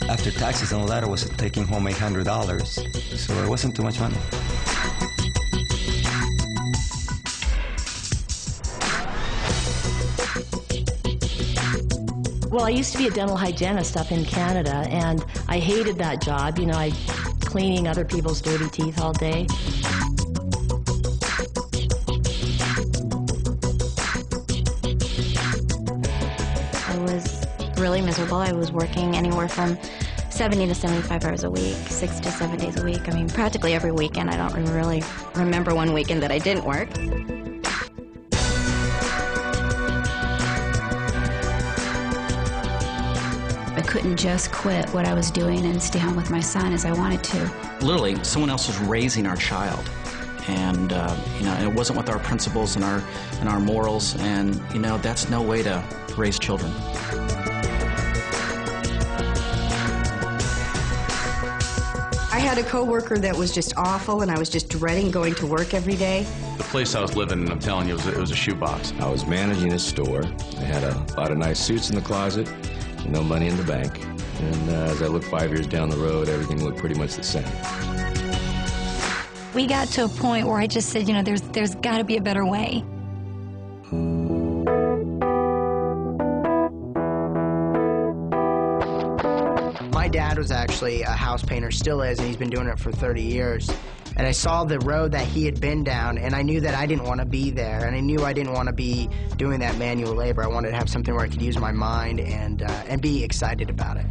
After taxes and all that, I was taking home $800, so it wasn't too much money. Well, I used to be a dental hygienist up in Canada, and I hated that job. You know, I cleaning other people's dirty teeth all day. I was really miserable. I was working anywhere from 70 to 75 hours a week, 6 to 7 days a week. I mean, practically every weekend. I don't really remember one weekend that I didn't work. I couldn't just quit what I was doing and stay home with my son as I wanted to. Literally, someone else was raising our child. And, you know, it wasn't with our principles and our morals, and, you know, that's no way to raise children. I had a coworker that was just awful, and I was just dreading going to work every day. The place I was living in, I'm telling you, it was a shoebox. I was managing a store. I had a lot of nice suits in the closet, no money in the bank. And as I look 5 years down the road, everything looked pretty much the same. We got to a point where I just said, you know, there's got to be a better way. My dad was actually a house painter, still is, and he's been doing it for 30 years. And I saw the road that he had been down, and I knew that I didn't want to be there, and I knew I didn't want to be doing that manual labor. I wanted to have something where I could use my mind and be excited about it.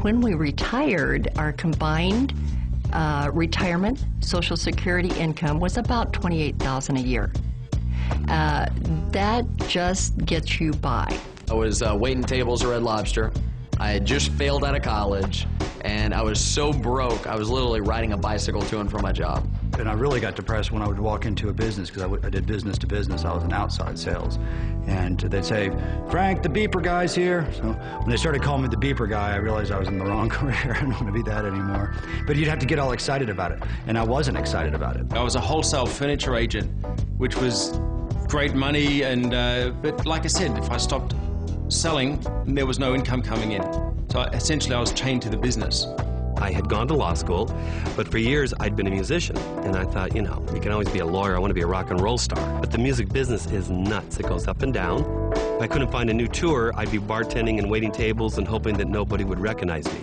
When we retired, our combined retirement, Social Security income was about $28,000 a year. That just gets you by. I was waiting tables at Red Lobster. I had just failed out of college, and I was so broke, I was literally riding a bicycle to and from my job. And I really got depressed when I would walk into a business, because I did business to business. I was in outside sales. And they'd say, "Frank, the beeper guy's here." So when they started calling me the beeper guy, I realized I was in the wrong career. I don't want to be that anymore. But you'd have to get all excited about it. And I wasn't excited about it. I was a wholesale furniture agent, which was great money. And but like I said, if I stopped selling, there was no income coming in. So essentially I was chained to the business. I had gone to law school, but for years I'd been a musician. And I thought, you know, you can always be a lawyer. I want to be a rock and roll star. But the music business is nuts. It goes up and down. If I couldn't find a new tour, I'd be bartending and waiting tables and hoping that nobody would recognize me.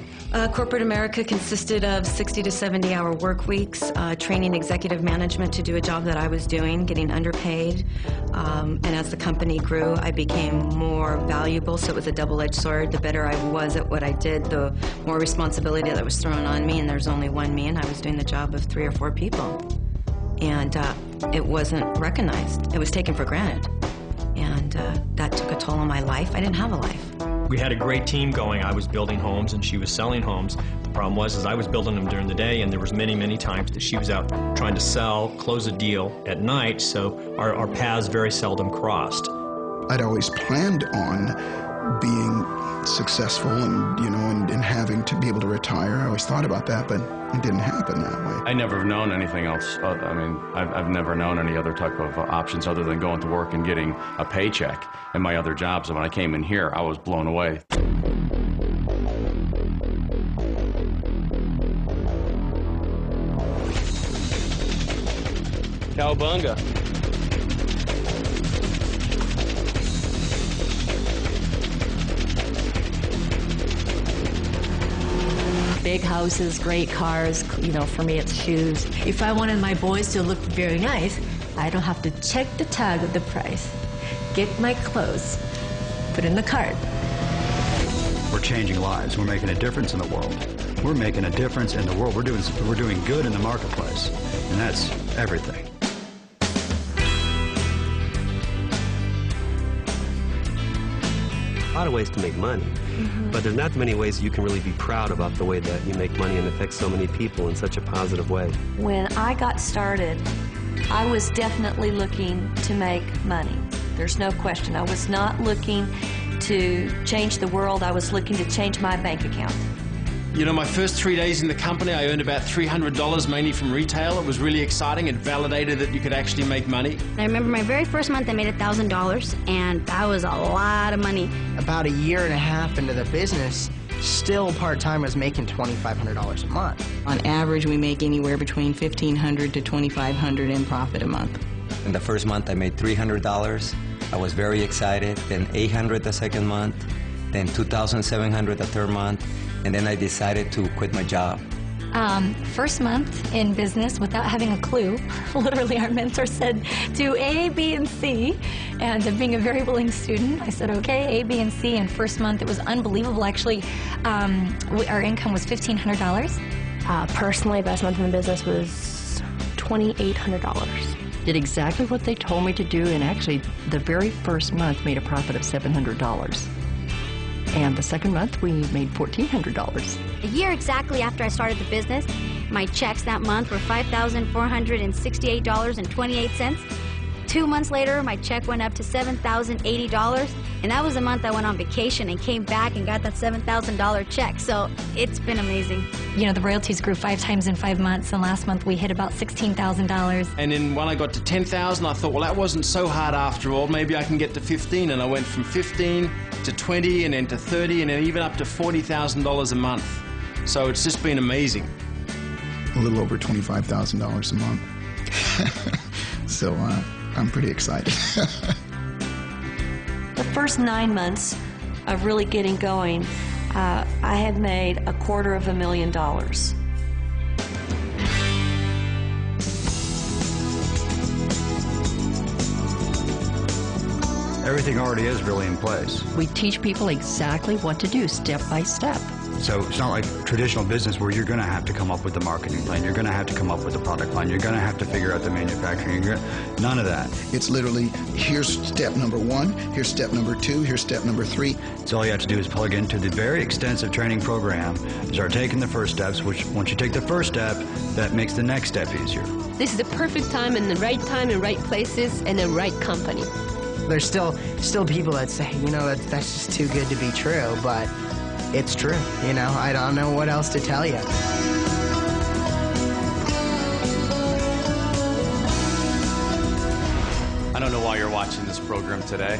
Corporate America consisted of 60 to 70-hour work weeks, training executive management to do a job that I was doing, getting underpaid. And as the company grew, I became more valuable, so it was a double-edged sword. The better I was at what I did, the more responsibility that was thrown on me, and there's only one me, and I was doing the job of 3 or 4 people. And it wasn't recognized. It was taken for granted. And that took a toll on my life. I didn't have a life. We had a great team going. I was building homes and she was selling homes. The problem was I was building them during the day, and there was many, many times that she was out trying to sell, close a deal at night, so our paths very seldom crossed. I'd always planned on being successful and, you know, and having to be able to retire. I always thought about that, but it didn't happen that way. I never have known anything else. I mean, I've never known any other type of options other than going to work and getting a paycheck in my other jobs. And when I came in here, I was blown away. Cowabunga. Big houses, great cars, you know, for me it's shoes. If I wanted my boys to look very nice, I don't have to check the tag of the price. Get my clothes, put in the cart. We're changing lives. We're making a difference in the world. We're making a difference in the world. We're doing good in the marketplace, and that's everything. A lot of ways to make money, but there's not many ways you can really be proud about the way that you make money and affect so many people in such a positive way. When I got started, I was definitely looking to make money. There's no question. I was not looking to change the world. I was looking to change my bank account. You know, my first 3 days in the company, I earned about $300, mainly from retail. It was really exciting. It validated that you could actually make money. I remember my very first month I made $1,000, and that was a lot of money. About a year and a half into the business, still part-time was making $2,500 a month. On average, we make anywhere between $1,500 to $2,500 in profit a month. In the first month, I made $300. I was very excited. Then $800 the second month, then $2,700 the third month, and then I decided to quit my job. First month in business without having a clue. Literally, our mentor said, do A, B, and C. And being a very willing student, I said, okay, A, B, and C. And first month, it was unbelievable. Actually, our income was $1,500. Personally, best month in the business was $2,800. Did exactly what they told me to do, and actually, the very first month made a profit of $700. And the second month, we made $1,400. A year exactly after I started the business, my checks that month were $5,468.28. 2 months later, my check went up to $7,080, and that was the month I went on vacation and came back and got that $7,000 check. So it's been amazing. You know, the royalties grew 5 times in 5 months, and last month we hit about $16,000. And then when I got to 10,000, I thought, well, that wasn't so hard after all. Maybe I can get to 15, and I went from 15 to 20, and then to 30, and then even up to $40,000 a month. So it's just been amazing. A little over $25,000 a month. So I'm pretty excited. The first 9 months of really getting going, I had made $250,000. Everything already is really in place. We teach people exactly what to do, step by step. So it's not like traditional business where you're going to have to come up with the marketing plan, you're going to have to come up with the product line, you're going to have to figure out the manufacturing. None of that. It's literally, here's step number 1, here's step number 2, here's step number 3. So all you have to do is plug into the very extensive training program, start taking the first steps, which once you take the first step, that makes the next step easier. This is the perfect time and the right places and the right company. There's still people that say, you know, that's just too good to be true, but it's true. You know, I don't know what else to tell you. I don't know why you're watching this program today.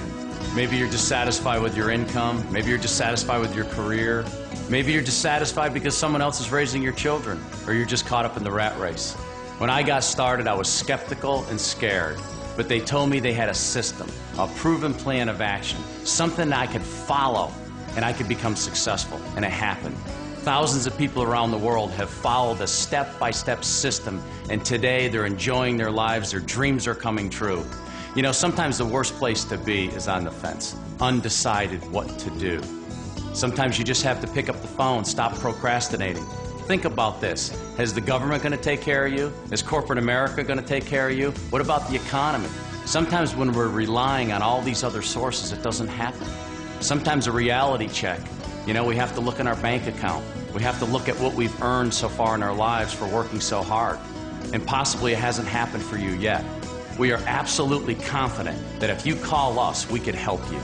Maybe you're dissatisfied with your income. Maybe you're dissatisfied with your career. Maybe you're dissatisfied because someone else is raising your children, or you're just caught up in the rat race. When I got started, I was skeptical and scared. But they told me they had a system, a proven plan of action, something I could follow, and I could become successful, and it happened. Thousands of people around the world have followed a step-by-step system, and today they're enjoying their lives, their dreams are coming true. You know, sometimes the worst place to be is on the fence, undecided what to do. Sometimes you just have to pick up the phone, stop procrastinating. Think about this. Is the government going to take care of you? Is corporate America going to take care of you? What about the economy? Sometimes when we're relying on all these other sources, it doesn't happen. Sometimes a reality check. You know, we have to look in our bank account. We have to look at what we've earned so far in our lives for working so hard. And possibly it hasn't happened for you yet. We are absolutely confident that if you call us, we could help you.